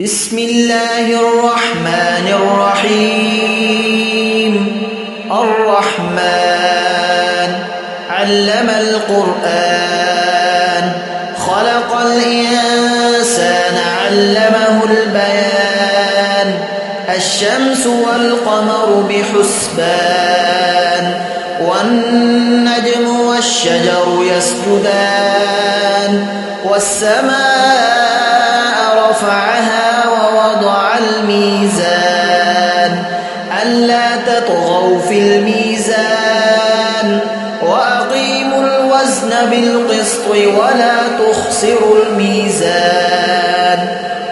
بسم الله الرحمن الرحيم. الرحمن علم القرآن، خلق الإنسان علمه البيان. الشمس والقمر بحسبان، والنجم والشجر يسجدان. والسماء رفعها ووضع الميزان، ألا تطغوا في الميزان. وأقيموا الوزن بالقسط ولا تخسروا الميزان.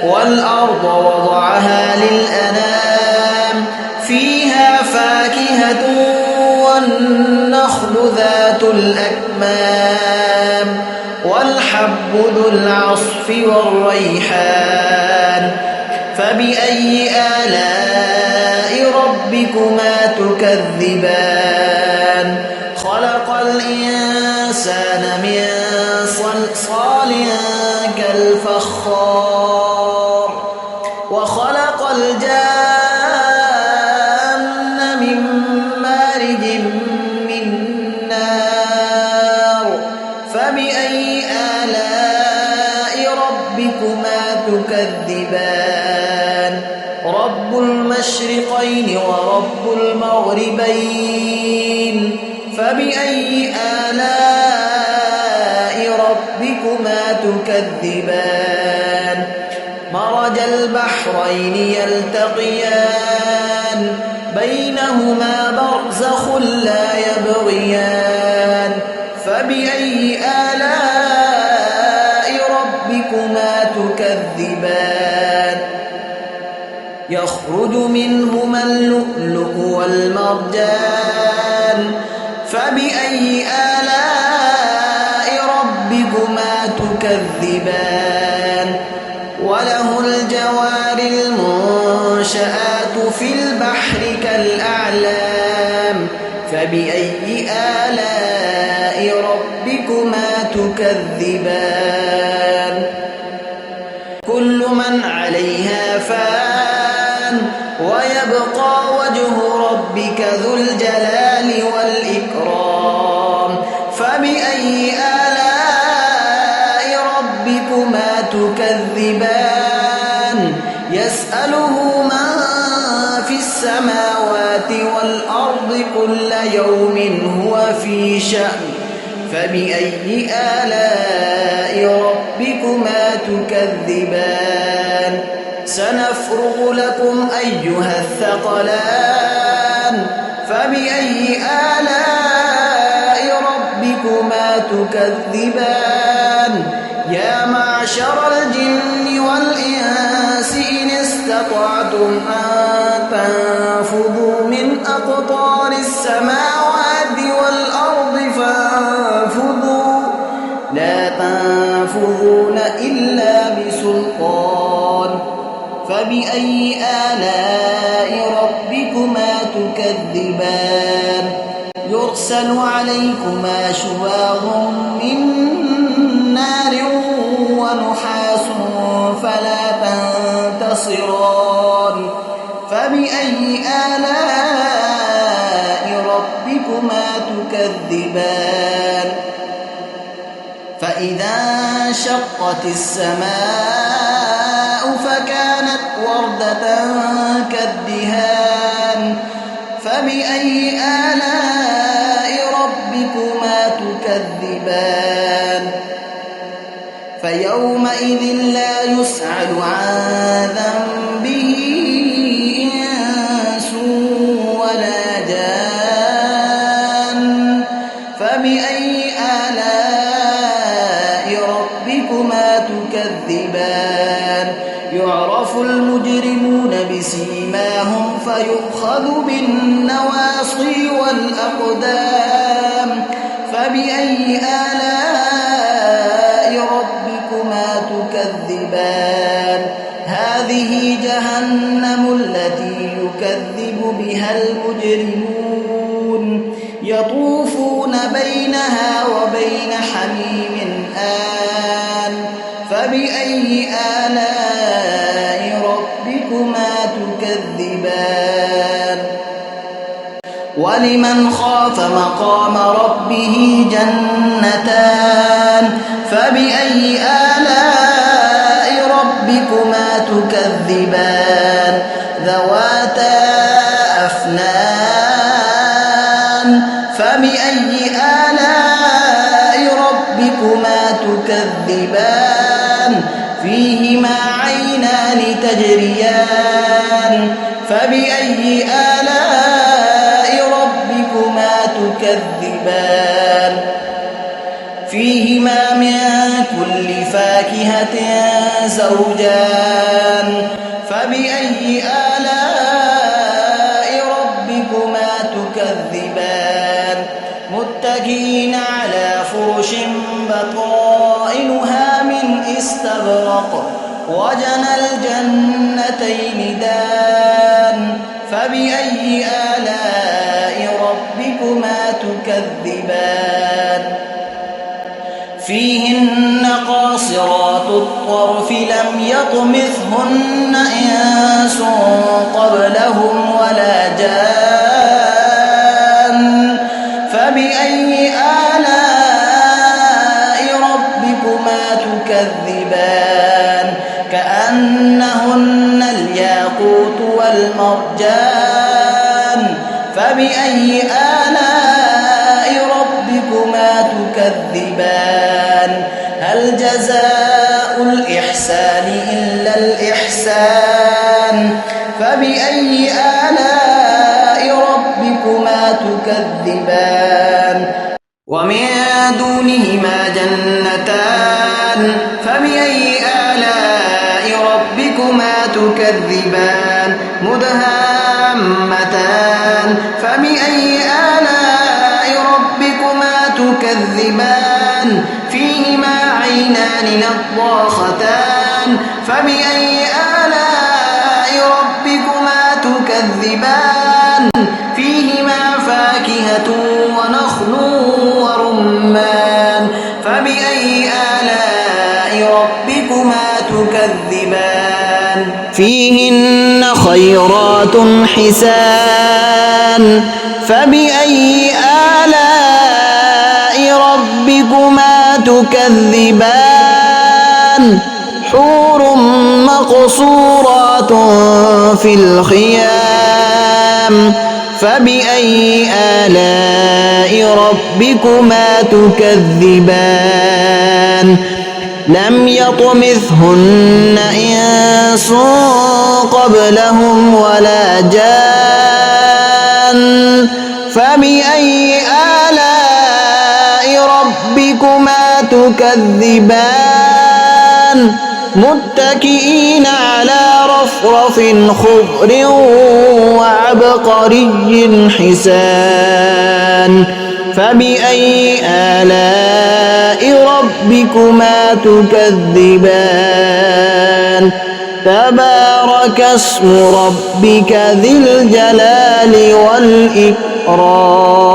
والأرض وضعها للأنام، فيها فاكهة والنخل ذات الأكمام، والحب ذو العصف والريحان. فبأي آلاء ربكما تكذبان؟ خلق الإنسان من صلصال كالفخار، وخلق الجان من مارج من نار. فبأي آلاء ربكما تكذبان؟ رب المشرقين ورب المغربين. فبأي آلاء ربكما تكذبان؟ مرج البحرين يلتقيان، بينهما برزخ لا يبغيان. فبأي آلاء ربكما تكذبان؟ يخرج منهما اللؤلؤ والمرجان. فبأي آلاء ربكما تكذبان؟ وله الجوار المنشآت في البحر كالأعلام. فبأي آلاء ربكما تكذبان؟ كل من عليها فان، ويبقى وجه ربك ذو الجلال والإكرام. فبأي آلاء ربكما تكذبان؟ يسأله من في السماوات والأرض كل يوم هو في شأن. فبأي آلاء ربكما تكذبان؟ سنفرغ لكم أيها الثقلان. فبأي آلاء ربكما تكذبان؟ يا معشر الجن والإنس إن استطعتم أن تنفذوا من أقطار السماوات والأرض فانفذوا، لا تنفذون إلا بسلطان. فبأي آلاء ربكما تكذبان؟ يرسل عليكما شواظ من نار ونحاس فلا تنتصران. فبأي آلاء ربكما تكذبان؟ فإذا انشقت السماء فكانت وردة كالدهان. فبأي آلاء ربكما تكذبان؟ فيومئذ لا يسأل عن ذنبه إنس ولا جان. فبأي آلاء ربكما تكذبان؟ يعرف المجرمون بسيماهم فيؤخذ بالنواصي والأقدام. فبأي آلاء ربكما تكذبان؟ هذه جهنم التي يكذب بها المجرمون، يطوفون بينها وبين حميم آن. فبأي آلاء ربكما تكذبان ولمن خاف مقام ربه جنتان فبأي آلاء ربكما تكذبان ذواتا أفنان فبأي آلاء ربكما تكذبان فيهما عينان تجريان فبأي آلاء ربكما تكذبان فيهما من كل فاكهة زوجان فبأي آلاء ربكما تكذبان متكئين على فرش بطائنها من استبرق وجنى الجنتين دان فبأي آلاء ربكما تكذبان فيهن قاصرات الطرف لم يطمثهن إنس قبلهم ولا جان فبأي آلاء ربكما تكذبان كأنهن الياقوت والمرجان فبأي آلاء ربكما تكذبان هل جزاء الإحسان إلا الإحسان فبأي آلاء ربكما تكذبان ومن دونهما جنتان فبأي آلاء ربكما تكذبان مدهامتان فبأي آلاء ربكما تكذبان فيهما عينان نضاختان فبأي آلاء ربكما تكذبان فيهما فاكهة ونخل ورمان فبأي آلاء ربكما تكذبان فيهن خيرات حسان فبأي آلاء ربكما تكذبان حور مقصورات في الخيام فبأي آلاء ربكما تكذبان لم يطمثهن إنس قبلهم ولا جان فبأي آلاء ربكما تكذبان متكئين على رفرف خضر وعبقري حسان فبأي آلاء ربكما تكذبان تبارك اسم ربك ذي الجلال والإكرام